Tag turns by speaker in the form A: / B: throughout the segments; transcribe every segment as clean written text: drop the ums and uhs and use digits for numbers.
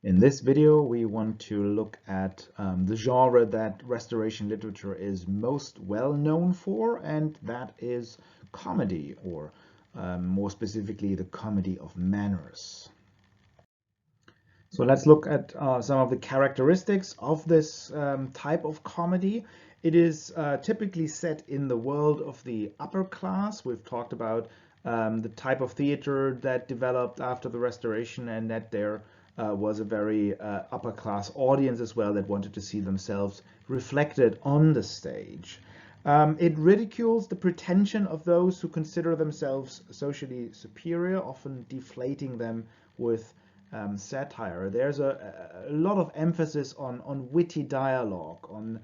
A: In this video, we want to look at the genre that Restoration literature is most well known for, and that is comedy, or more specifically, the comedy of manners. So let's look at some of the characteristics of this type of comedy. It is typically set in the world of the upper class. We've talked about the type of theater that developed after the Restoration, and that there was a very upper class audience as well that wanted to see themselves reflected on the stage. It ridicules the pretension of those who consider themselves socially superior, often deflating them with satire. There's a lot of emphasis on witty dialogue, on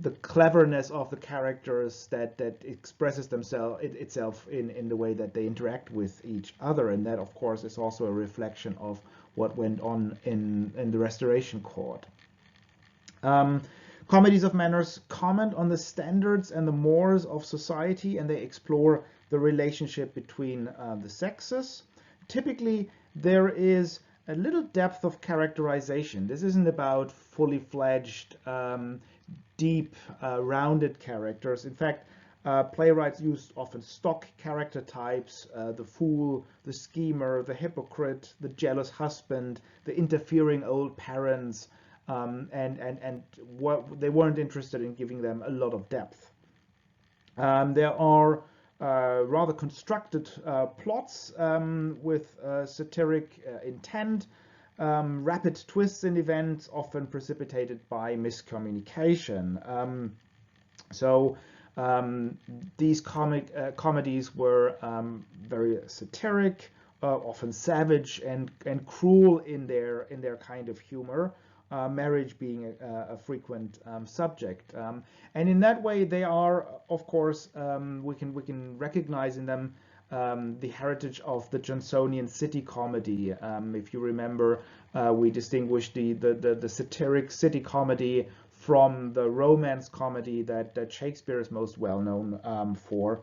A: the cleverness of the characters that expresses itself in the way that they interact with each other, and that of course is also a reflection of what went on in the Restoration court. Comedies of manners comment on the standards and the mores of society, and they explore the relationship between the sexes. Typically, there is a little depth of characterization. This isn't about fully fledged, deep, rounded characters. In fact, playwrights use often stock character types: the fool, the schemer, the hypocrite, the jealous husband, the interfering old parents, and they weren't interested in giving them a lot of depth. There are rather constructed plots with satiric intent, rapid twists in events, often precipitated by miscommunication. These comedies were very satiric, often savage and cruel in their kind of humor. Marriage being a frequent subject, and in that way they are, of course, we can recognize in them the heritage of the Johnsonian city comedy. If you remember, we distinguished the satiric city comedy from the romance comedy that Shakespeare is most well known for.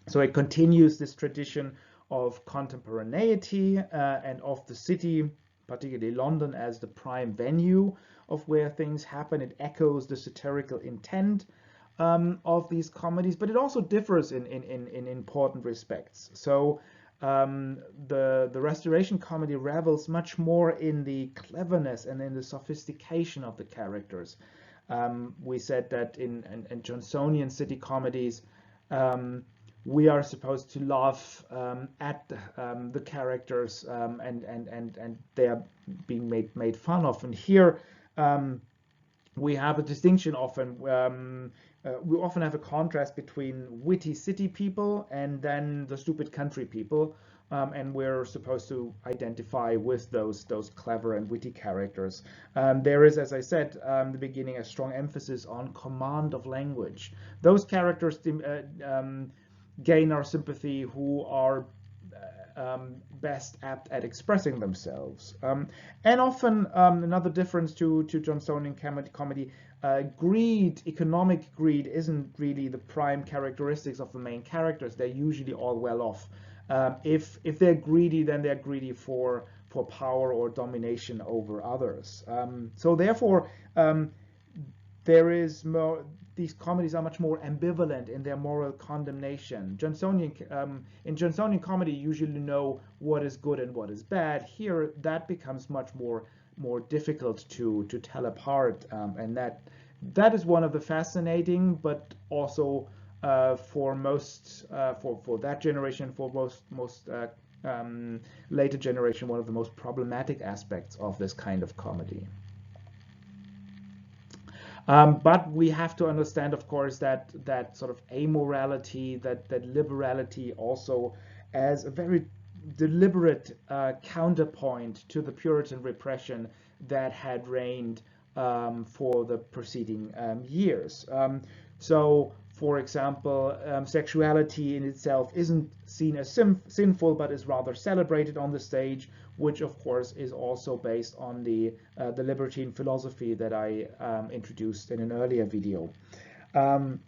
A: So it continues this tradition of contemporaneity and of the city, particularly London, as the prime venue of where things happen. It echoes the satirical intent of these comedies, but it also differs in important respects. So the Restoration comedy revels much more in the cleverness and in the sophistication of the characters. We said that in Johnsonian city comedies, we are supposed to laugh at the characters, and they are being made fun of. And here we have a distinction often. We often have a contrast between witty city people and then the stupid country people, and we're supposed to identify with those clever and witty characters. There is, as I said in the beginning, a strong emphasis on command of language. Those characters gain our sympathy who are best apt at expressing themselves. And often another difference to Johnsonian comedy, greed, economic greed, isn't really the prime characteristics of the main characters. They're usually all well off. If they're greedy, then they're greedy for power or domination over others. So therefore, there is more. These comedies are much more ambivalent in their moral condemnation. In Johnsonian comedy, you usually know what is good and what is bad. Here, that becomes much more difficult to tell apart, and that is one of the fascinating, but also for that generation, for most later generation, one of the most problematic aspects of this kind of comedy. But we have to understand, of course, that sort of amorality, that liberality, also as a very deliberate counterpoint to the Puritan repression that had reigned for the preceding years. So, for example, sexuality in itself isn't seen as sinful, but is rather celebrated on the stage, which of course is also based on the libertine philosophy that I introduced in an earlier video. And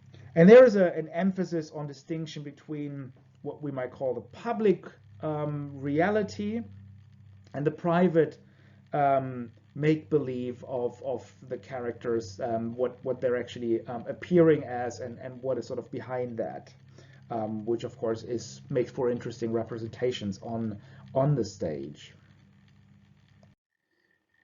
A: there is an emphasis on distinction between what we might call the public reality and the private make-believe of the characters, what they're actually appearing as, and what is sort of behind that, which of course makes for interesting representations on the stage.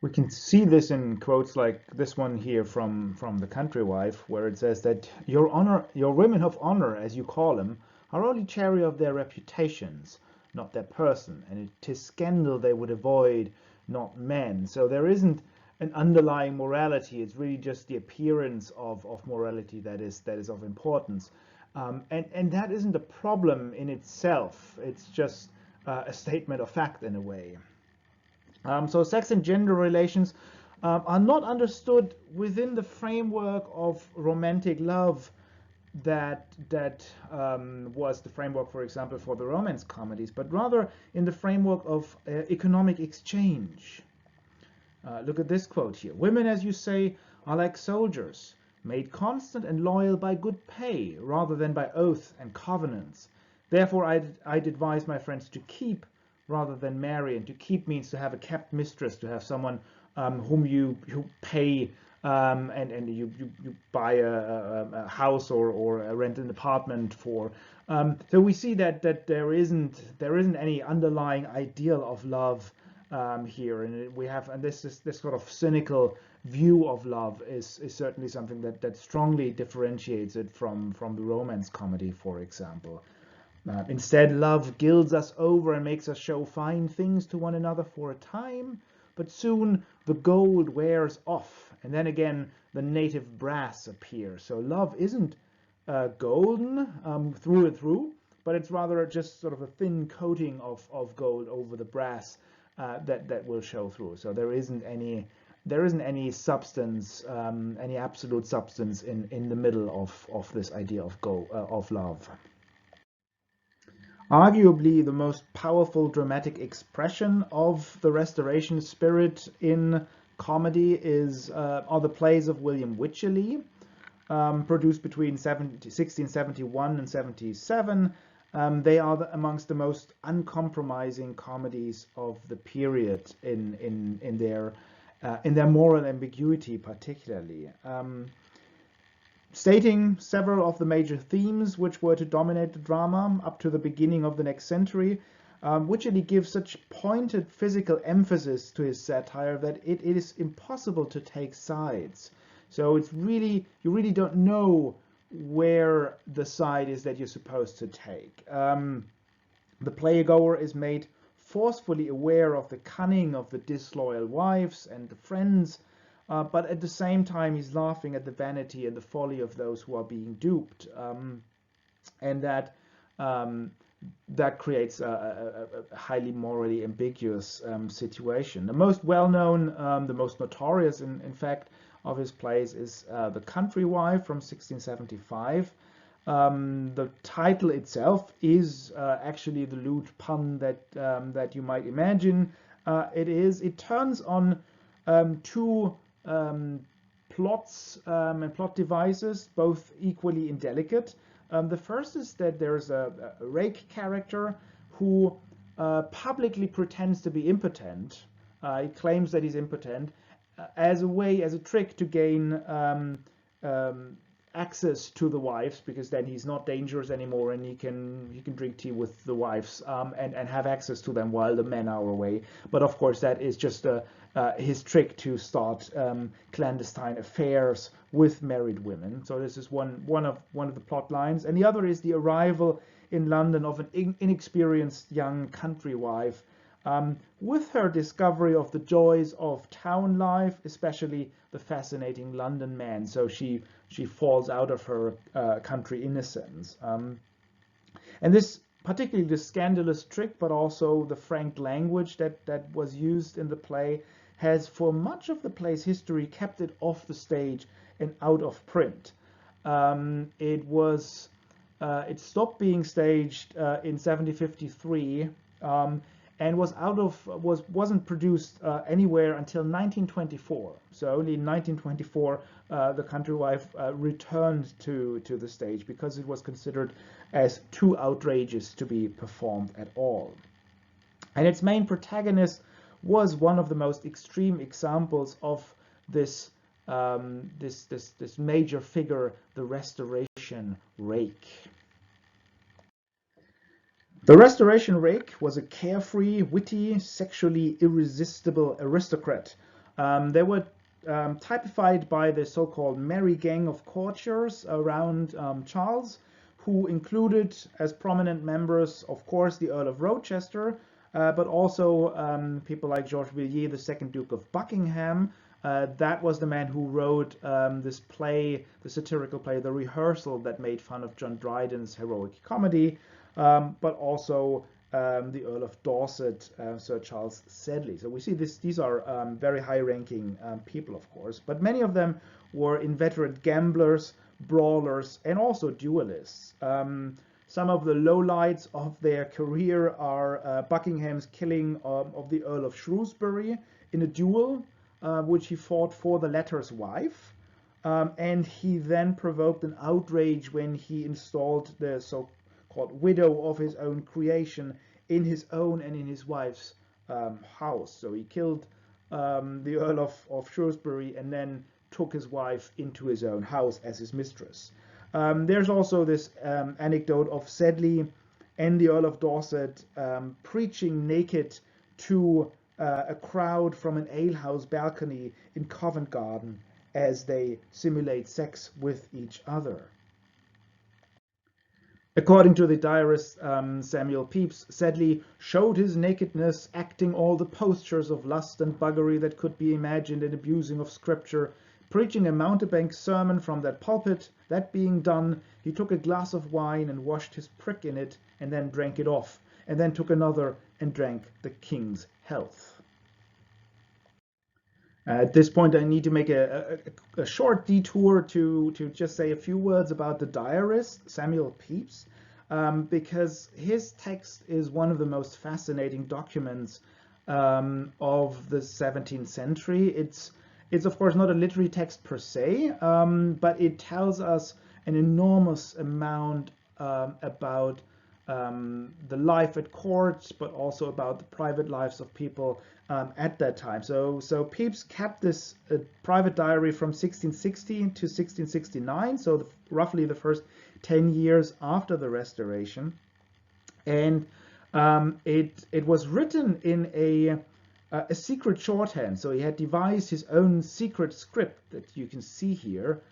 A: We can see this in quotes like this one here from The Country Wife, where it says that your women of honor, as you call them, are only chary of their reputations, not their person, and 'tis scandal they would avoid, not men. So there isn't an underlying morality. It's really just the appearance of morality that is of importance, and that isn't a problem in itself. It's just a statement of fact in a way. So sex and gender relations are not understood within the framework of romantic love that was the framework, for example, for the romance comedies, but rather in the framework of economic exchange. Look at this quote here. Women, as you say, are like soldiers, made constant and loyal by good pay rather than by oath and covenants. Therefore, I'd advise my friends to keep rather than marry, and to keep means to have a kept mistress, to have someone whom you pay and you buy a house or rent an apartment for. So we see that there isn't any underlying ideal of love here, and this sort of cynical view of love is certainly something that strongly differentiates it from the romance comedy, for example. Instead, love gilds us over and makes us show fine things to one another for a time, but soon the gold wears off, and then again the native brass appears. So love isn't golden through and through, but it's rather just sort of a thin coating of gold over the brass that will show through. So there isn't any substance, any absolute substance in the middle of this idea of love. Arguably, the most powerful dramatic expression of the Restoration spirit in comedy are the plays of William Wycherley, produced between 1671 and 77. They are amongst the most uncompromising comedies of the period in their moral ambiguity, particularly. Stating several of the major themes which were to dominate the drama up to the beginning of the next century, Wycherley gives such pointed physical emphasis to his satire that it is impossible to take sides. So you really don't know where the side is that you're supposed to take. The playgoer is made forcefully aware of the cunning of the disloyal wives and the friends, but at the same time he's laughing at the vanity and the folly of those who are being duped, and that creates a highly morally ambiguous situation. The most well-known, the most notorious, in fact, of his plays is The Country Wife from 1675. The title itself is actually the lewd pun that you might imagine. It turns on two plots and plot devices, both equally indelicate. The first is that there's a rake character who publicly pretends to be impotent. He claims that he's impotent as a trick to gain access to the wives, because then he's not dangerous anymore and he can drink tea with the wives and have access to them while the men are away. But of course that is just his trick to start clandestine affairs with married women. So this is one of the plot lines, and the other is the arrival in London of an inexperienced young country wife with her discovery of the joys of town life, especially the fascinating London man. So she falls out of her country innocence. And this, particularly the scandalous trick, but also the frank language that was used in the play, has for much of the play's history kept it off the stage and out of print. It stopped being staged in 1753 and wasn't produced anywhere until 1924. So only in 1924 the Country Wife returned to the stage, because it was considered as too outrageous to be performed at all. And its main protagonist was one of the most extreme examples of this this major figure, the Restoration rake. The Restoration rake was a carefree, witty, sexually irresistible aristocrat. They were typified by the so-called merry gang of courtiers around Charles, who included as prominent members, of course, the Earl of Rochester, but also people like Georges Villiers, the second Duke of Buckingham. That was the man who wrote this play, the satirical play, The Rehearsal, that made fun of John Dryden's heroic comedy, but also the Earl of Dorset, Sir Charles Sedley. So we see these are very high-ranking people, of course, but many of them were inveterate gamblers, brawlers, and also duelists. Some of the lowlights of their career are Buckingham's killing of the Earl of Shrewsbury in a duel, which he fought for the latter's wife. And he then provoked an outrage when he installed the so-called widow of his own creation in his own and in his wife's house. So he killed the Earl of Shrewsbury and then took his wife into his own house as his mistress. There's also this anecdote of Sedley and the Earl of Dorset preaching naked to a crowd from an alehouse balcony in Covent Garden as they simulate sex with each other. According to the diarist Samuel Pepys, Sedley showed his nakedness, acting all the postures of lust and buggery that could be imagined, and abusing of scripture, preaching a mountebank sermon from that pulpit. That being done, he took a glass of wine and washed his prick in it, and then drank it off, and then took another and drank the king's health. At this point, I need to make a short detour to just say a few words about the diarist, Samuel Pepys, because his text is one of the most fascinating documents of the 17th century. It's of course not a literary text per se, but it tells us an enormous amount about the life at court, but also about the private lives of people at that time. So Pepys kept this private diary from 1660 to 1669, so roughly the first 10 years after the Restoration, and it was written in a secret shorthand. So he had devised his own secret script that you can see here,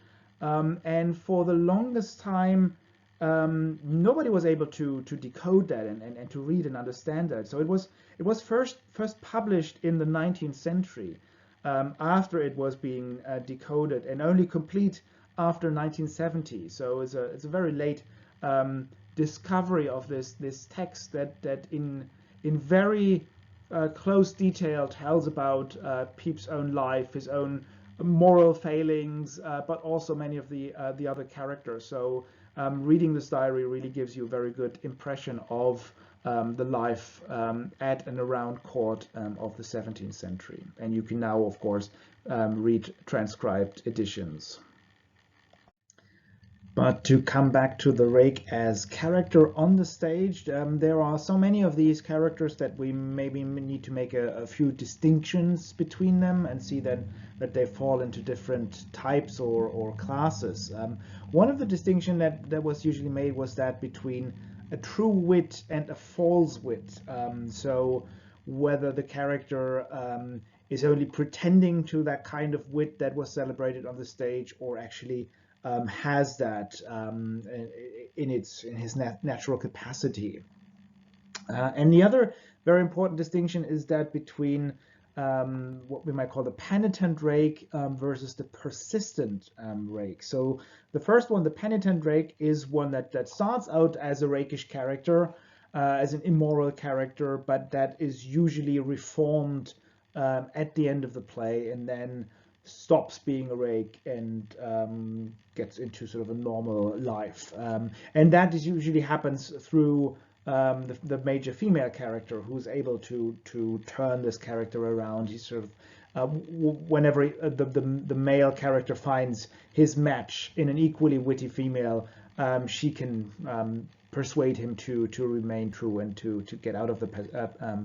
A: and for the longest time nobody was able to decode that and to read and understand that. So it was first published in the 19th century, after it was being decoded, and only complete after 1970. So it's a very late discovery of this text that in very close detail tells about Pepys' own life, his own moral failings, but also many of the other characters. So reading this diary really gives you a very good impression of the life at and around court of the 17th century. And you can now, of course, read transcribed editions. But to come back to the rake as character on the stage, there are so many of these characters that we maybe need to make a few distinctions between them and see that they fall into different types or classes. One of the distinctions that was usually made was that between a true wit and a false wit. So whether the character is only pretending to that kind of wit that was celebrated on the stage, or actually has that in his natural capacity. And the other very important distinction is that between what we might call the penitent rake versus the persistent rake. So the first one, the penitent rake, is one that starts out as a rakish character, as an immoral character, but that is usually reformed at the end of the play, and then stops being a rake and gets into sort of a normal life. And that usually happens through the major female character, who's able to turn this character around. He's sort of whenever the male character finds his match in an equally witty female, she can persuade him to remain true and to get out of the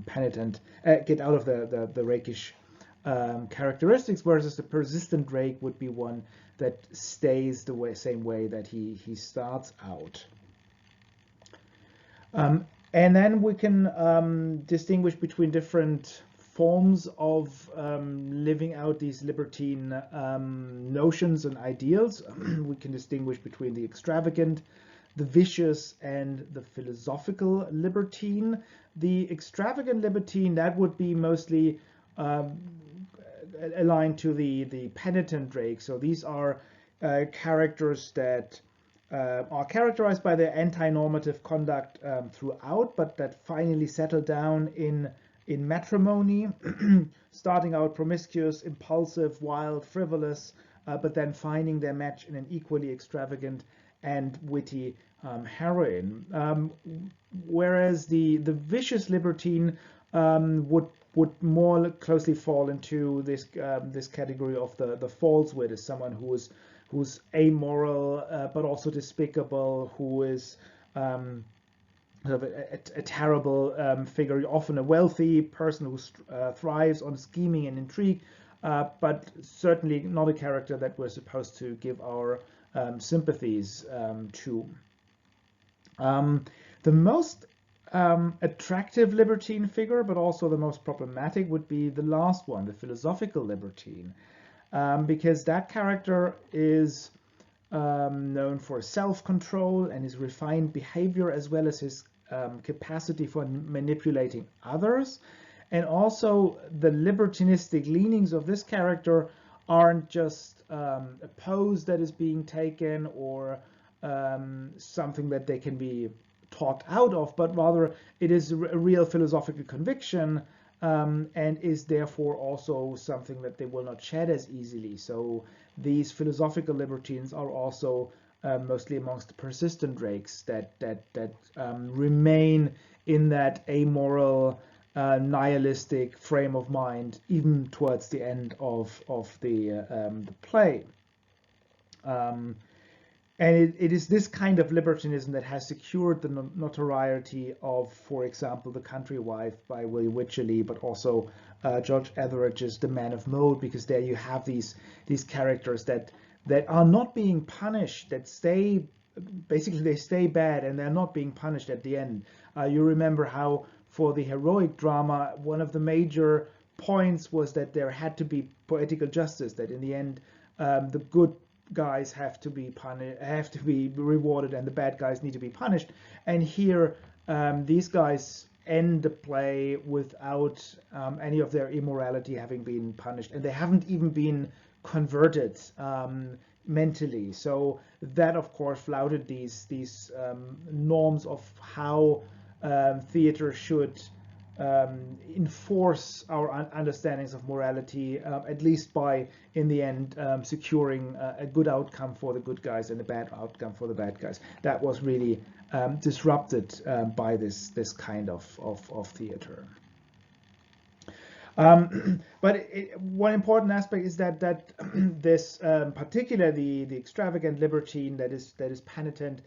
A: penitent, get out of the rakish characteristics, whereas the persistent rake would be one that stays the same way that he starts out. And then we can distinguish between different forms of living out these libertine notions and ideals. We can distinguish between the extravagant, the vicious, and the philosophical libertine. The extravagant libertine, that would be mostly aligned to the penitent rake. So these are characters that are characterized by their anti-normative conduct throughout, but that finally settle down in matrimony, starting out promiscuous, impulsive, wild, frivolous, but then finding their match in an equally extravagant and witty heroine. Whereas the vicious libertine would more closely fall into this this category of the false wit, as someone who's amoral but also despicable, who is sort of a terrible figure, often a wealthy person who thrives on scheming and intrigue, but certainly not a character that we're supposed to give our sympathies to. The most attractive libertine figure, but also the most problematic, would be the last one, the philosophical libertine, because that character is known for self-control and his refined behavior, as well as his capacity for manipulating others. And also the libertinistic leanings of this character aren't just a pose that is being taken or something that they can be talked out of, but rather it is a real philosophical conviction, and is therefore also something that they will not shed as easily. So these philosophical libertines are also mostly amongst the persistent rakes that remain in that amoral, nihilistic frame of mind even towards the end of the play. And it is this kind of libertinism that has secured the notoriety of, for example, The Country Wife by William Wycherley, but also George Etheridge's The Man of Mode, because there you have these characters that are not being punished, that stay, basically they stay bad and they're not being punished at the end. You remember how for the heroic drama, one of the major points was that there had to be poetical justice, that in the end the good guys have to be rewarded and the bad guys need to be punished. And here these guys end the play without any of their immorality having been punished, and they haven't even been converted mentally. So that of course flouted these norms of how theater should enforce our understandings of morality, at least by, in the end, securing a good outcome for the good guys and a bad outcome for the bad guys. That was really disrupted by this kind of theater. But one important aspect is that this particularly the extravagant libertine that is penitent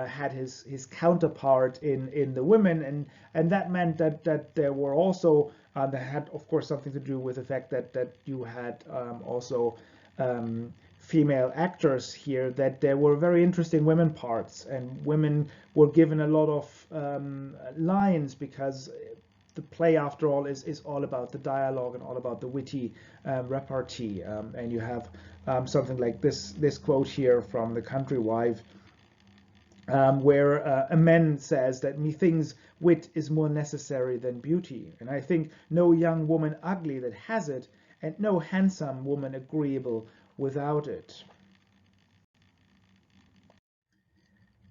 A: had his counterpart in the women, and that meant that there were also that had of course something to do with the fact that you had also female actors here, that there were very interesting women parts, and women were given a lot of lines, because the play after all is all about the dialogue and all about the witty repartee, and you have something like this quote here from The Country Wife, where a man says that methinks wit is more necessary than beauty, and I think no young woman ugly that has it, and no handsome woman agreeable without it.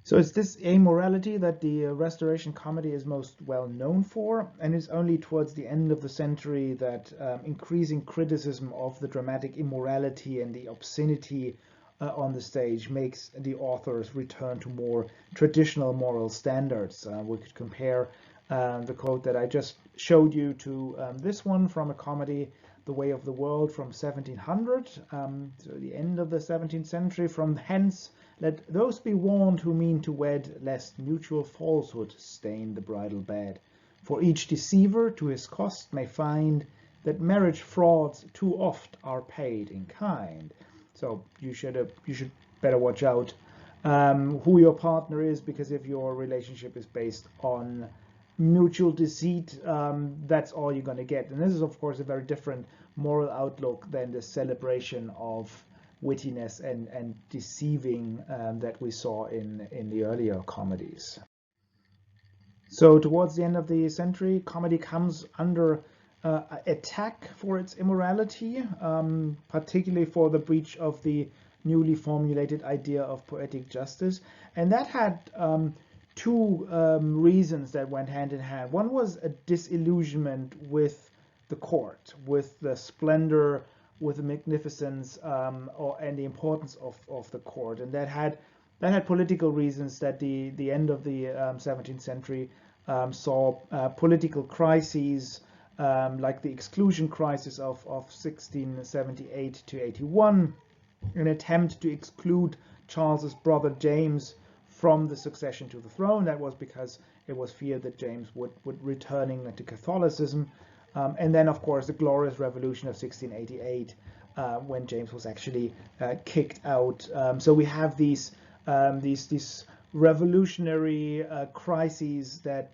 A: So it's this amorality that the Restoration comedy is most well known for, and it's only towards the end of the century that increasing criticism of the dramatic immorality and the obscenity on the stage makes the authors return to more traditional moral standards. We could compare the quote that I just showed you to this one from a comedy, The Way of the World, from 1700, so the end of the 17th century. From hence Let those be warned who mean to wed, lest mutual falsehood stain the bridal bed. For each deceiver to his cost may find that marriage frauds too oft are paid in kind. So you should better watch out who your partner is, because if your relationship is based on mutual deceit, that's all you're going to get. And this is, of course, a very different moral outlook than the celebration of wittiness and deceiving that we saw in the earlier comedies. So towards the end of the century, comedy comes under attack for its immorality, particularly for the breach of the newly formulated idea of poetic justice. And that had two reasons that went hand in hand. One was a disillusionment with the court, with the splendor, with the magnificence, and the importance of the court. And that had political reasons, that the end of the 17th century saw political crises, like the exclusion crisis of 1678 to 81, an attempt to exclude Charles's brother James from the succession to the throne. That was because it was feared that James would returning to Catholicism. And then, of course, the Glorious Revolution of 1688, when James was actually kicked out. So we have these revolutionary crises that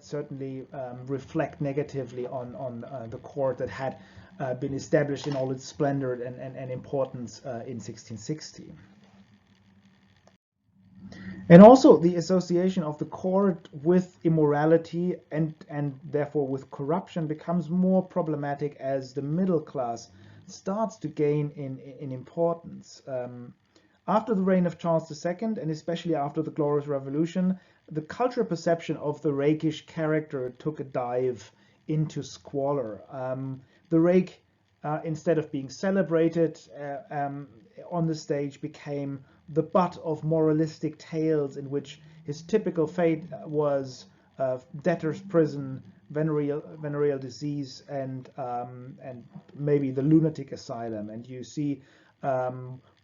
A: certainly reflect negatively on the court that had been established in all its splendor and importance in 1660. And also the association of the court with immorality and therefore with corruption becomes more problematic as the middle class starts to gain in importance. After the reign of Charles II, and especially after the Glorious Revolution, the cultural perception of the rakish character took a dive into squalor. The rake, instead of being celebrated on the stage, became the butt of moralistic tales in which his typical fate was debtor's prison, venereal disease, and maybe the lunatic asylum. And you see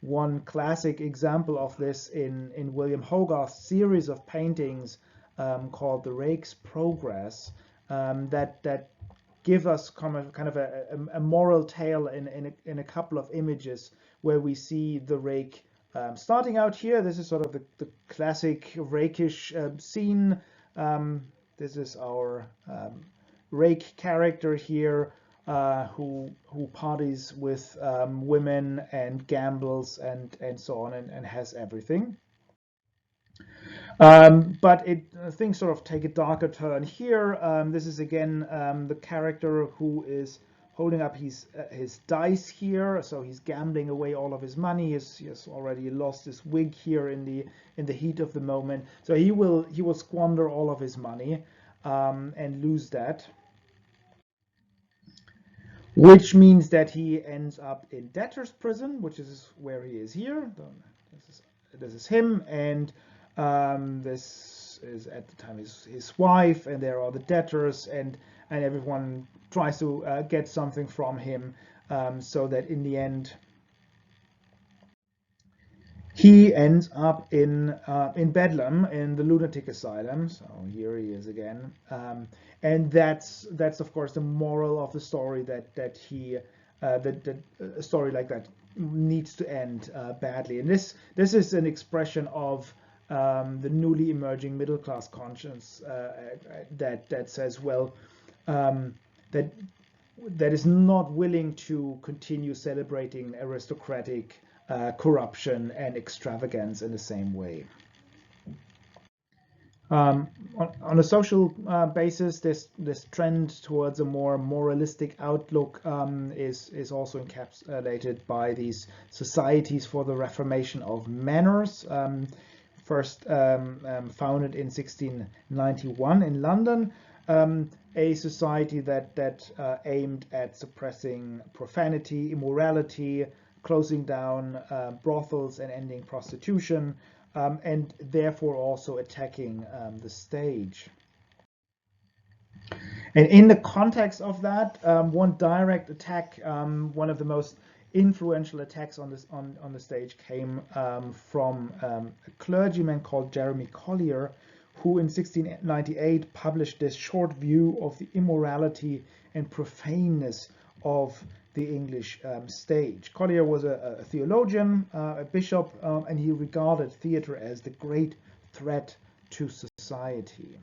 A: one classic example of this in William Hogarth's series of paintings called The Rake's Progress, that give us kind of a moral tale in a couple of images where we see the rake starting out here. This is sort of the classic rakish scene. This is our rake character here, who parties with women and gambles and so on, and has everything. But things sort of take a darker turn here. This is again the character who is holding up his dice here, so he's gambling away all of his money. He has already lost his wig here in the heat of the moment, so he will squander all of his money and lose that, which means that he ends up in debtor's prison, which is where he is here. This is him, and this is at the time his wife, and there are the debtors, and everyone tries to get something from him, so that in the end he ends up in Bedlam, in the lunatic asylum. So here he is again, and that's of course the moral of the story, that a story like that needs to end badly. And this is an expression of the newly emerging middle class conscience that says, well, that is not willing to continue celebrating aristocratic corruption and extravagance in the same way. On a social basis, this trend towards a more moralistic outlook is also encapsulated by these societies for the reformation of manners, first founded in 1691 in London, a society that aimed at suppressing profanity, immorality, closing down brothels and ending prostitution, and therefore also attacking the stage. And in the context of that, one direct attack, one of the most influential attacks on the stage came from a clergyman called Jeremy Collier, who in 1698 published this short view of the immorality and profaneness of the English stage. Collier was a theologian, a bishop, and he regarded theatre as the great threat to society.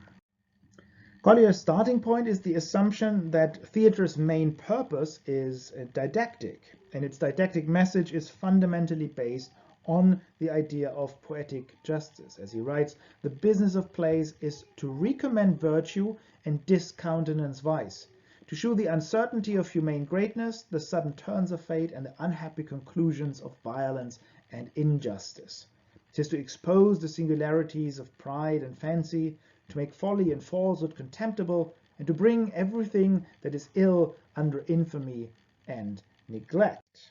A: Collier's starting point is the assumption that theatre's main purpose is didactic, and its didactic message is fundamentally based on the idea of poetic justice. As he writes, the business of plays is to recommend virtue and discountenance vice, to show the uncertainty of humane greatness, the sudden turns of fate, and the unhappy conclusions of violence and injustice. It is to expose the singularities of pride and fancy, to make folly and falsehood contemptible, and to bring everything that is ill under infamy and neglect.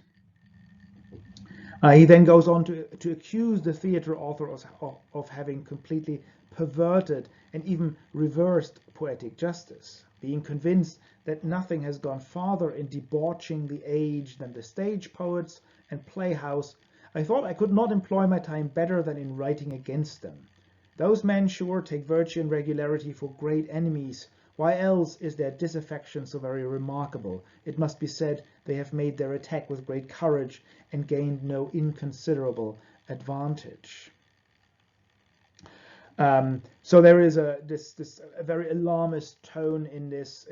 A: He then goes on to accuse the theatre authors of having completely perverted and even reversed poetic justice, being convinced that nothing has gone farther in debauching the age than the stage poets and playhouse. I thought I could not employ my time better than in writing against them. Those men sure take virtue and regularity for great enemies. Why else is their disaffection so very remarkable? It must be said they have made their attack with great courage and gained no inconsiderable advantage. So there is a very alarmist tone in this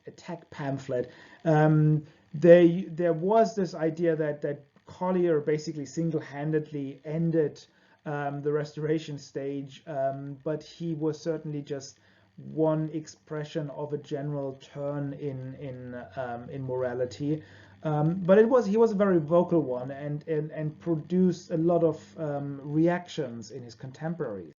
A: attack pamphlet. There was this idea that Collier basically single-handedly ended the Restoration stage, but he was certainly just one expression of a general turn in morality. But he was a very vocal one and produced a lot of reactions in his contemporaries.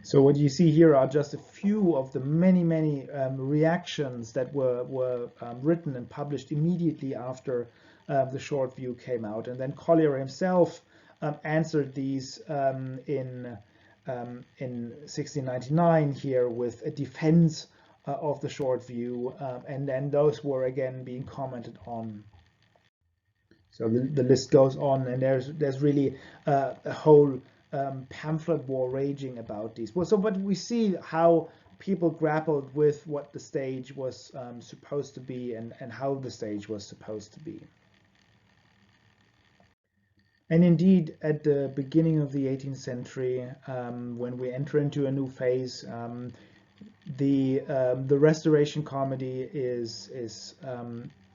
A: So what you see here are just a few of the many reactions that were written and published immediately after the short view came out. And then Collier himself answered these in 1699 here with a defense of the short view, and then those were again being commented on. So the list goes on, and there's really a whole pamphlet war raging about these. Well, but we see how people grappled with what the stage was supposed to be and how the stage was supposed to be. And indeed, at the beginning of the 18th century, when we enter into a new phase, the Restoration comedy is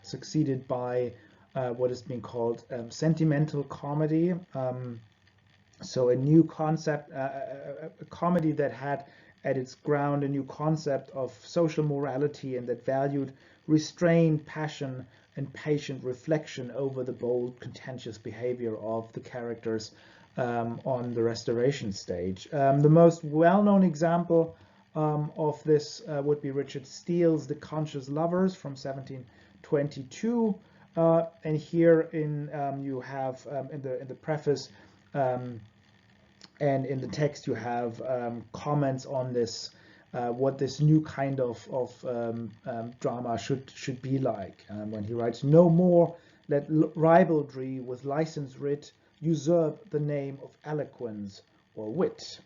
A: succeeded by what is being called sentimental comedy. So a new concept, a comedy that had at its ground a new concept of social morality and that valued restrained passion and patient reflection over the bold, contentious behavior of the characters on the Restoration stage. The most well-known example of this would be Richard Steele's The Conscious Lovers from 1722, and here you have in the preface and in the text you have comments on this. What this new kind of drama should be like. When he writes, "No more let ribaldry with license writ usurp the name of eloquence or wit.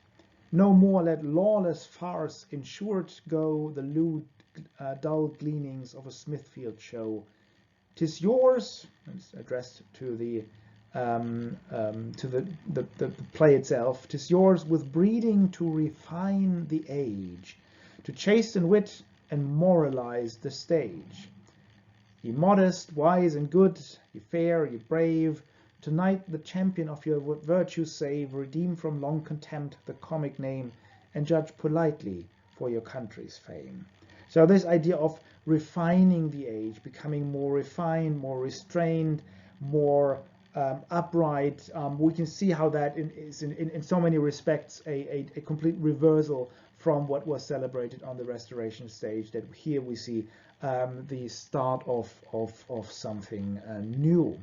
A: No more let lawless farce in short go the lewd dull gleanings of a Smithfield show. 'Tis yours," it's addressed to the play itself, "'tis yours with breeding to refine the age, to chasten wit and moralize the stage. Ye modest, wise, and good, ye fair, ye brave, tonight the champion of your virtue save, redeem from long contempt the comic name, and judge politely for your country's fame." So this idea of refining the age, becoming more refined, more restrained, more upright, we can see how that is in so many respects a complete reversal from what was celebrated on the Restoration stage, that here we see the start of something new.